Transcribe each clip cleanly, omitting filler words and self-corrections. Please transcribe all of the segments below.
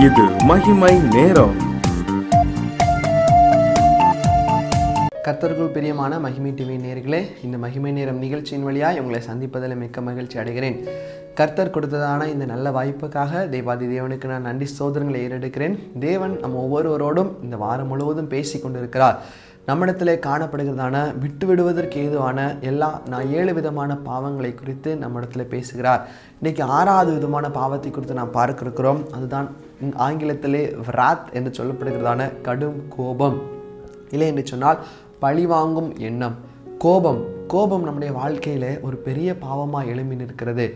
இது மகிமை நேரம். கர்த்தருக்குள் பிரியமான மகிமை டிவி நேயர்களே, இந்த மகிமை நேரம் நிகழ்ச்சியின் வழியாக உங்களை சந்திப்பதில் மிக்க மகிழ்ச்சி அடைகிறேன். கர்த்தர் கொடுத்ததான இந்த நல்ல வாய்ப்புக்காக தேவாதி தேவனுக்கு நான் நன்றி ஸ்தோத்திரங்களை ஏறெடுக்கிறேன். தேவன் நம்ம ஒவ்வொருவரோடும் இந்த வாரம் முழுவதும் பேசி கொண்டிருக்கிறார். நம்மிடத்திலே காணப்படுகிறதான விட்டு விடுவதற்கு ஏதுவான நான் 7 விதமான பாவங்களை குறித்து நம்மிடத்துல பேசுகிறார். இன்னைக்கு 6வது விதமான பாவத்தை குறித்து நாம் பார்க்க இருக்கிறோம். அதுதான் ஆங்கிலத்திலே wrath என்று சொல்லப்படுகிறதான கடும் கோபம், இல்லை என்று சொன்னால் பழிவாங்கும் எண்ணம். கோபம் நம்முடைய வாழ்க்கையில ஒரு பெரிய பாவமாக எழும்பி நிற்கிறது.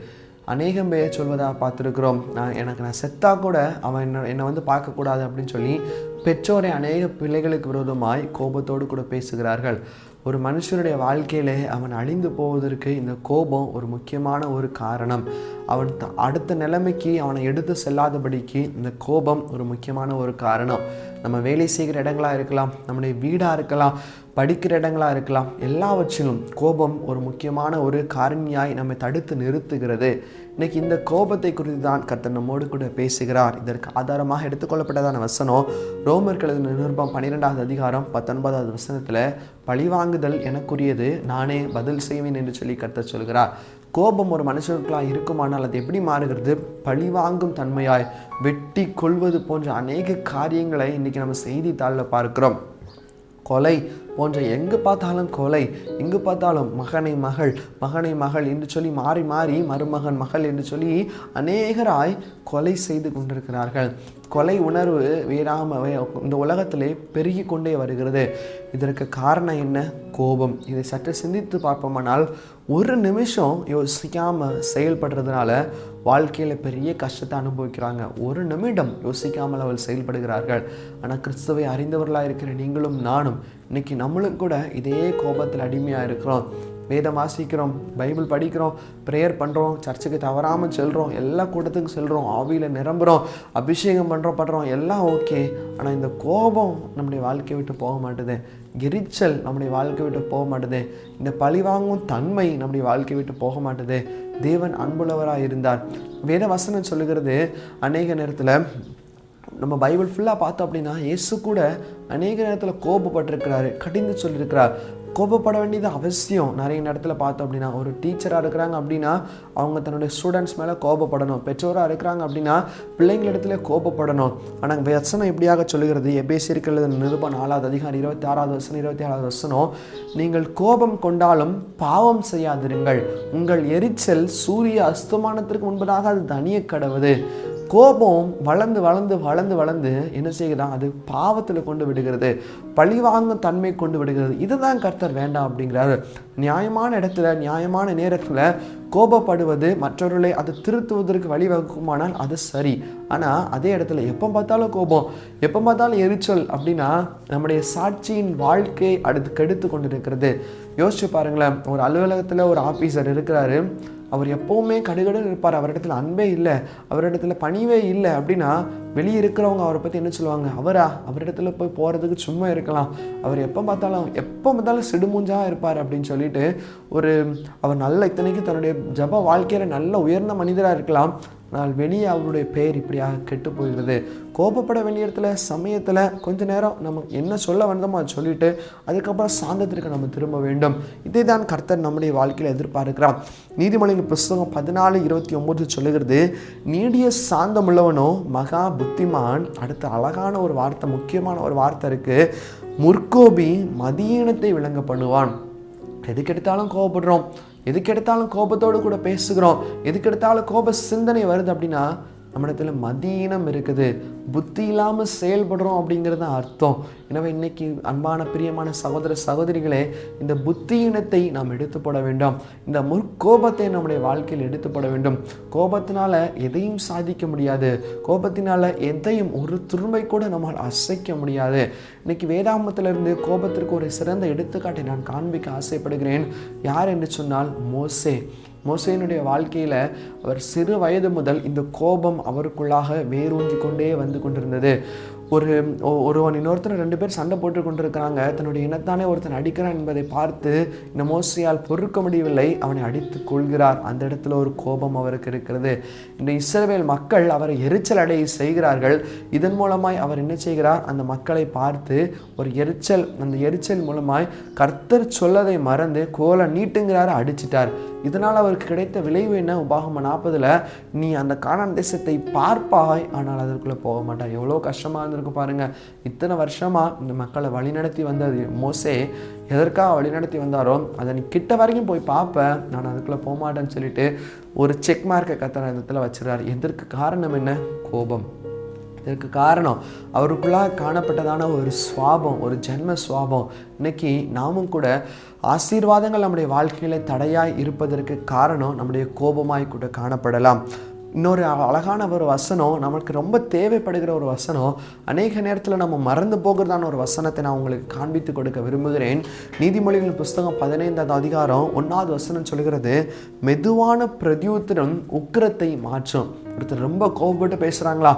அநேகம் பேர் சொல்வதாக பார்த்துருக்குறோம். நான் செத்தா கூட அவன் என்னை வந்து பார்க்கக்கூடாது அப்படின்னு சொல்லி பெற்றோரை அநேக பிள்ளைகளுக்கு விரோதமாய் கோபத்தோடு கூட பேசுகிறார்கள். ஒரு மனுஷனுடைய வாழ்க்கையிலே அவன் அழிந்து போவதற்கு இந்த கோபம் ஒரு முக்கியமான ஒரு காரணம். அவன் அடுத்த நிலைமைக்கு அவனை எடுத்து செல்லாதபடிக்கு இந்த கோபம் ஒரு முக்கியமான ஒரு காரணம். நம்ம வேலை செய்கிற இடங்களாக இருக்கலாம், நம்முடைய வீடாக இருக்கலாம், படிக்கிற இடங்களாக இருக்கலாம், எல்லாவற்றிலும் கோபம் ஒரு முக்கியமான ஒரு காரணியாய் நம்மை தடுத்து நிறுத்துகிறது. இன்னைக்கு இந்த கோபத்தை குறித்து தான் கர்த்தர் நம்மோடு கூட பேசுகிறார். இதற்கு ஆதாரமாக எடுத்துக்கொள்ளப்பட்டதான வசனம் ரோமர்கள் எழுதின நிருபம் 12வது அதிகாரம் 19வது வசனத்தில், பழிவாங்குதல் எனக்குரியது, நானே பதில் செய்வேன் என்று சொல்லி கர்த்தர் சொல்கிறார். கோபம் ஒரு மனுஷனுக்குள்ளாக இருக்குமானால் அது எப்படி மாறுகிறது? பழிவாங்கும் தன்மையாய் வெட்டி கொள்வது போன்ற அநேக காரியங்களை இன்னைக்கு நம்ம செய்தித்தாளில் பார்க்கிறோம். கொலை போன்ற எங்கு பார்த்தாலும் கொலை, எங்கு பார்த்தாலும் மகனை மகள் என்று சொல்லி மாறி மருமகன் மகள் என்று சொல்லி அநேகராய் கொலை செய்து கொண்டிருக்கிறார்கள். கொலை உணர்வு இந்த உலகத்திலே பெருகி கொண்டே வருகிறது. இதற்கு காரணம் என்ன? கோபம். இதை சற்று சிந்தித்து பார்ப்போமானால் ஒரு நிமிஷம் யோசிக்காமல் செயல்படுறதுனால வாழ்க்கையில் பெரிய கஷ்டத்தை அனுபவிக்கிறாங்க. ஒரு நிமிடம் யோசிக்காமல் அவள் செயல்படுகிறார்கள். ஆனால் கிறிஸ்துவை அறிந்தவர்களாக இருக்கிற நீங்களும் நானும் இன்னைக்கு நம்மளும் கூட இதே கோபத்தில் அடிமையாக இருக்கிறோம். வேதம் வாசிக்கிறோம், பைபிள் படிக்கிறோம், ப்ரேயர் பண்ணுறோம், சர்ச்சுக்கு தவறாமல் செல்கிறோம், எல்லா கூட்டத்துக்கும் செல்கிறோம், ஆவியில் நிரம்புகிறோம், அபிஷேகம் பண்ணுறோம் எல்லாம் ஓகே. ஆனால் இந்த கோபம் நம்முடைய வாழ்க்கையை விட்டு போக மாட்டுது. எரிச்சல் நம்முடைய வாழ்க்கை விட்டு போக மாட்டுது. இந்த பழிவாங்கும் தன்மை நம்முடைய வாழ்க்கை விட்டு போக மாட்டுது. தேவன் அன்புள்ளவராக இருந்தார். வேத வசனம் சொல்லுகிறது, அநேக நேரத்தில் நம்ம பைபிள் ஃபுல்லாக பார்த்தோம் அப்படின்னா இயேசு கூட அநேக நேரத்தில் கோபப்பட்டிருக்கிறாரு, கடிந்து சொல்லியிருக்கிறார். கோபப்பட வேண்டியது அவசியம். நிறைய நேரத்தில் பார்த்தோம் அப்படின்னா ஒரு டீச்சராக இருக்கிறாங்க அப்படின்னா அவங்க தன்னுடைய ஸ்டூடெண்ட்ஸ் மேலே கோபப்படணும். பெற்றோராக இருக்கிறாங்க அப்படின்னா பிள்ளைங்களிடத்துல கோபப்படணும். ஆனால் வசனம் எப்படியாக சொல்லுகிறது? எபேசியர்கள் நிருபம் 4வது அதிகாரம் 26வது வசனம் 27வது வசனம், நீங்கள் கோபம் கொண்டாலும் பாவம் செய்யாதிருங்கள், உங்கள் எரிச்சல் சூரிய அஸ்தமானத்திற்கு முன்பதாக அது தனிய கடவுது. கோபம் வளர்ந்து என்ன செய்யுதான்? அது பாவத்தில் கொண்டு விடுகிறது, பழிவாங்கும் தன்மை கொண்டு விடுகிறது. இதுதான் கர்த்தர் வேண்டாம் அப்படிங்கிறாரு. நியாயமான இடத்துல நியாயமான நேரத்தில் கோபப்படுவது மற்றவர்களை அதை திருத்துவதற்கு வழிவகுக்குமானால் அது சரி. ஆனால் அதே இடத்துல எப்போ பார்த்தாலும் கோபம், எப்போ பார்த்தாலும் எரிச்சல் அப்படின்னா நம்முடைய சாட்சியின் வாழ்க்கை கெடுத்து கொண்டு இருக்கிறது. யோசிச்சு பாருங்களேன், ஒரு அலுவலகத்தில் ஒரு ஆஃபீஸர் இருக்கிறாரு, அவர் எப்போவுமே கடுகடுன்னு இருப்பார், அவரிடத்துல அன்பே இல்லை, அவரிடத்துல பணிவே இல்லை அப்படின்னா வெளியே இருக்கிறவங்க அவரை பற்றி என்ன சொல்லுவாங்க? அவரிடத்துல போய் போகிறதுக்கு சும்மா இருக்கலாம், அவர் எப்போ பார்த்தாலும் சிடுமூஞ்சாக இருப்பார் அப்படின்னு சொல்லிட்டு அவர் நல்ல இத்தனைக்கு தன்னுடைய ஜப வாழ்க்கையில் நல்ல உயர்ந்த மனிதராக இருக்கலாம், ஆனால் வெளியே அவருடைய பெயர் இப்படியாக கெட்டு போகிறது. கோபப்பட வேண்டிய இடத்துல சமயத்தில் கொஞ்ச நேரம் நம்ம என்ன சொல்ல வந்தோமோ அதை சொல்லிட்டு அதுக்கப்புறம் சாந்தத்திற்கு நம்ம திரும்ப வேண்டும். இதை தான் கர்த்தர் நம்முடைய வாழ்க்கையில் எதிர்பார்க்கிறார். நீதிமொழியின் புஸ்தகம் 14:29 சொல்லுகிறது, நீடிய சாந்தம் உள்ளவனோ மகா புத்திமான். அடுத்த அழகான ஒரு வார்த்தை, முக்கியமான ஒரு வார்த்தை இருக்கு, முற்கோபி மதியீனத்தை விளங்க பண்ணுவான். எதுக்கெடுத்தாலும் கோபப்படுறோம், எதுக்கெடுத்தாலும் கோபத்தோடு கூட பேசுகிறோம், எதுக்கெடுத்தாலும் கோப சிந்தனை வருது அப்படின்னா நம்மிடத்துல மதியீனம் இருக்குது, புத்தி இல்லாமல் செயல்படுறோம் அப்படிங்கிறது அர்த்தம். எனவே இன்னைக்கு அன்பான பிரியமான சகோதர சகோதரிகளே, இந்த புத்தியினத்தை நாம் எடுத்து போட வேண்டும். இந்த முற்கோபத்தை நம்முடைய வாழ்க்கையில் எடுத்து போட வேண்டும். கோபத்தினால எதையும் சாதிக்க முடியாது, கோபத்தினால எதையும் ஒரு துரும்பை கூட நம்மால் அசைக்க முடியாது. இன்னைக்கு வேதாகமத்திலிருந்து கோபத்திற்கு ஒரு சிறந்த எடுத்துக்காட்டை நான் காண்பிக்க ஆசைப்படுகிறேன். யார் என்று சொன்னால் மோசேயினுடைய வாழ்க்கையில் அவர் சிறு வயது முதல் இந்த கோபம் அவருக்குள்ளாக வேரூன்றி கொண்டே வந்து கொண்டிருந்தது. ஒருவன் இன்னொருத்தர் 2 பேர் சண்டை போட்டு கொண்டிருக்கிறாங்க. தன்னுடைய இனத்தானே ஒருத்தன் அடிக்கிறான் என்பதை பார்த்து இந்த மோசேயால் பொறுக்க முடியவில்லை, அவனை அடித்து கொள்கிறார். அந்த இடத்துல ஒரு கோபம் அவருக்கு இருக்கிறது. இந்த இஸ்ரவேல் மக்கள் அவரை எரிச்சல் அடைய செய்கிறார்கள். இதன் மூலமாய் அவர் என்ன செய்கிறார்? அந்த மக்களை பார்த்து ஒரு அந்த எரிச்சல் மூலமாய் கர்த்தர் சொல்லதை மறந்து கோலை நீட்டுங்கிறார், அடிச்சிட்டார். இதனால் அவருக்கு கிடைத்த விளைவு என்ன? உபாகமம் 40 நீ அந்த கானான் தேசத்தை பார்ப்பாய், ஆனால் அதற்குள்ளே போக மாட்டாய். எவ்வளோ கஷ்டமாக இருந்திருக்கு பாருங்க. இத்தனை வருஷமாக இந்த மக்களை வழிநடத்தி வந்தது மோசே எதற்காக வழிநடத்தி வந்தாரோ அதை நீ கிட்ட வரைக்கும் போய் பார்ப்பேன், நான் அதுக்குள்ளே போக மாட்டேன்னு சொல்லிட்டு ஒரு செக் மார்க்கை கத்தர் இடத்துல வச்சுறாரு. எதற்கு காரணம் என்ன? கோபம். இதற்கு காரணம் அவருக்குள்ளாக காணப்பட்டதான ஒரு சுவாபம், ஒரு ஜென்ம சுவாபம். இன்னைக்கு நாமும் கூட ஆசீர்வாதங்கள் நம்முடைய வாழ்க்கையில தடையாய் இருப்பதற்கு காரணம் நம்முடைய கோபமாய் கூட காணப்படலாம். இன்னொரு அழகான ஒரு வசனம், நமக்கு ரொம்ப தேவைப்படுகிற ஒரு வசனம், அநேக நேரத்தில் நம்ம மறந்து போகிறதான ஒரு வசனத்தை நான் உங்களுக்கு காண்பித்து கொடுக்க விரும்புகிறேன். நீதிமொழிகள் புஸ்தகம் 15ஆம் அதிகாரம் 1வது வசனம் சொல்கிறது, மெதுவான பிரதியுத்தரம் உக்கிரத்தை மாற்றும். ஒருத்தர் ரொம்ப கோபப்பட்டு பேசுகிறாங்களா,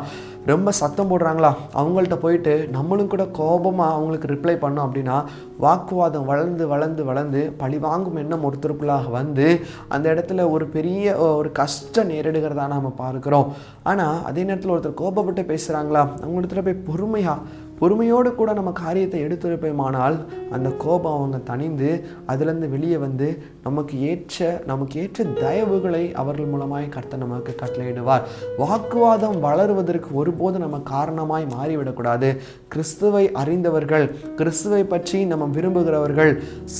ரொம்ப சத்தம் போடுறாங்களா, அவங்கள்ட்ட போயிட்டு நம்மளும் கூட கோபமாக அவங்களுக்கு ரிப்ளை பண்ணோம் அப்படின்னா வாக்குவாதம் வளர்ந்து வளர்ந்து வளர்ந்து பழி வாங்கும் எண்ணம் ஒருத்தருக்குள்ளாக வந்து அந்த இடத்துல ஒரு பெரிய ஒரு கஷ்டம் நேரிடுகிறதா நம்ம பார்க்குறோம். ஆனால் அதே நேரத்தில் ஒருத்தர் கோபப்பட்டு பேசுகிறாங்களா, அவங்கள்ட்ட போய் பொறுமையோடு கூட நம்ம காரியத்தை எடுத்துரைப்போமானால் அந்த கோபம் அவங்க தணிந்து அதிலிருந்து வெளியே வந்து நமக்கு ஏற்ற தயவுகளை அவர்கள் மூலமாய் கர்த்தர் நமக்கு கட்டளையிடுவார். வாக்குவாதம் வளருவதற்கு ஒருபோது நம்ம காரணமாய் மாறிவிடக்கூடாது. கிறிஸ்துவை அறிந்தவர்கள், கிறிஸ்துவை பற்றி நம்ம விரும்புகிறவர்கள்,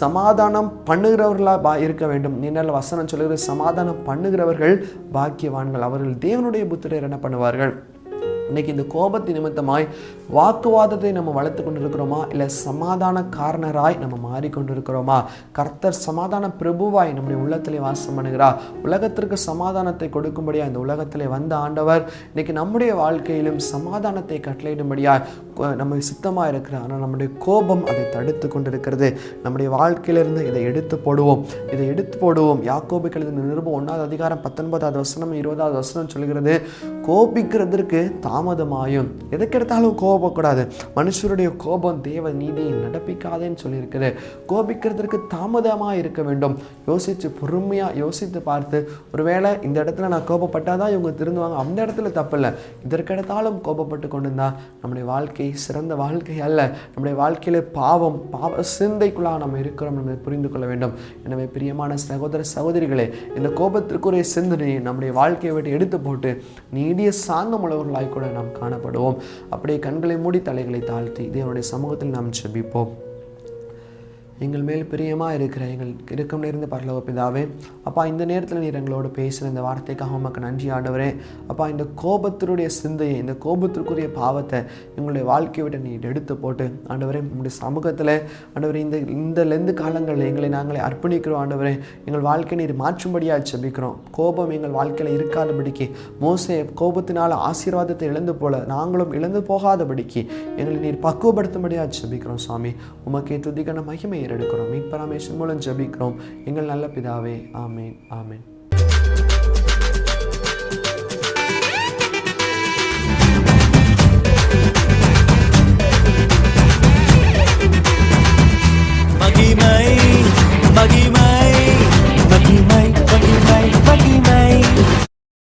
சமாதானம் பண்ணுகிறவர்களாக இருக்க வேண்டும். நீண்ட வசனம் சொல்லுகிற சமாதானம் பண்ணுகிறவர்கள் பாக்கியவான்கள், அவர்கள் தேவனுடைய புத்திரர் என்ன பண்ணுவார்கள். இன்னைக்கு இந்த கோபத்தின் நிமித்தமாய் வாக்குவாதத்தை நம்ம வளர்த்து கொண்டிருக்கிறோமா, இல்லை சமாதான காரணராய் நம்ம மாறிக்கொண்டிருக்கிறோமா? கர்த்தர் சமாதான பிரபுவாய் நம்முடைய உள்ளத்திலே வாசம் பண்ணுகிறார். உலகத்திற்கு சமாதானத்தை கொடுக்கும்படியா இந்த உலகத்திலே வந்த ஆண்டவர் இன்னைக்கு நம்முடைய வாழ்க்கையிலும் சமாதானத்தை கட்டளையிடும்படியாய் நம்ம சித்தமாக இருக்கிறார். ஆனால் நம்முடைய கோபம் அதை தடுத்து கொண்டிருக்கிறது. நம்முடைய வாழ்க்கையிலிருந்து இதை எடுத்து போடுவோம். யாக்கோபுக்கு எழுதின நிருபம் 1வது அதிகாரம் 19வது வசனம் 20வது வசனம் சொல்கிறது, கோபிக்கிறதற்கு தாமதமாயும். எதுக்கெடுத்தாலும் கோபப்படக்கூடாது. மனுஷருடைய கோபம் தேவ நீதியை நடப்பிக்காதேன்னு சொல்லியிருக்குது. கோபிக்கிறதுக்கு தாமதமாக இருக்க வேண்டும். பொறுமையாக யோசித்து பார்த்து, ஒருவேளை இந்த இடத்துல நான் கோபப்பட்டாதான் இவங்க திருந்துவாங்க, அந்த இடத்துல தப்பில்லை. இதற்கெடுத்தாலும் கோபப்பட்டு கொண்டிருந்தா நம்முடைய வாழ்க்கை சிறந்த வாழ்க்கை அல்ல. நம்முடைய வாழ்க்கையில பாவ சிந்தைக்குள்ளாக நம்ம இருக்கிறோம் என்பதை புரிந்து கொள்ள வேண்டும். எனவே பிரியமான சகோதர சகோதரிகளே, இந்த கோபத்திற்குரிய சிந்தனையை நம்முடைய வாழ்க்கையை விட்டு எடுத்து போட்டு நீடிய சாந்தம் உள்ளவர்களாய் கூட நாம் காணப்படுவோம். அப்படியே கண்களை மூடி தலைகளை தாழ்த்தி தேவனுடைய சமூகத்தில் நாம் ஜெபிப்போம். எங்கள் மேல் பிரியமாக இருக்கிற எங்கள் இறுக்கம் நிறைந்த பரலோக பிதாவே, அப்பா இந்த நேரத்தில் நீர் எங்களோடு பேசுகிற இந்த வார்த்தைக்காக உமக்கு நன்றி ஆண்டவரே. அப்பா இந்த கோபத்தினுடைய சிந்தையை, இந்த கோபத்திற்குரிய பாவத்தை எங்களுடைய வாழ்க்கையை விட்டு நீர் எடுத்து போட்டு ஆண்டவரே உங்களுடைய சமூகத்தில் ஆண்டவரே இந்த லெந்து காலங்களில் எங்களை நாங்களே அர்ப்பணிக்கிறோம். ஆண்டவரே எங்கள் வாழ்க்கை நீர் மாற்றும்படியாக ஜெபிக்கிறோம். கோபம் எங்கள் வாழ்க்கையில் இருக்காதபடிக்கு, மோசே கோபத்தினால் ஆசீர்வாதத்தை இழந்து போல நாங்களும் இழந்து போகாதபடிக்கு எங்களை நீர் பக்குவப்படுத்தும்படியாக ஜெபிக்கிறோம். சுவாமி உமக்கே துதிக்கான மகிமை எடுக்கிறோம். மீட்பராமேஸ்வரன் மூலம் ஜெபிக்கிறோம் எங்கள் நல்ல பிதாவே. ஆமேன், ஆமேன்.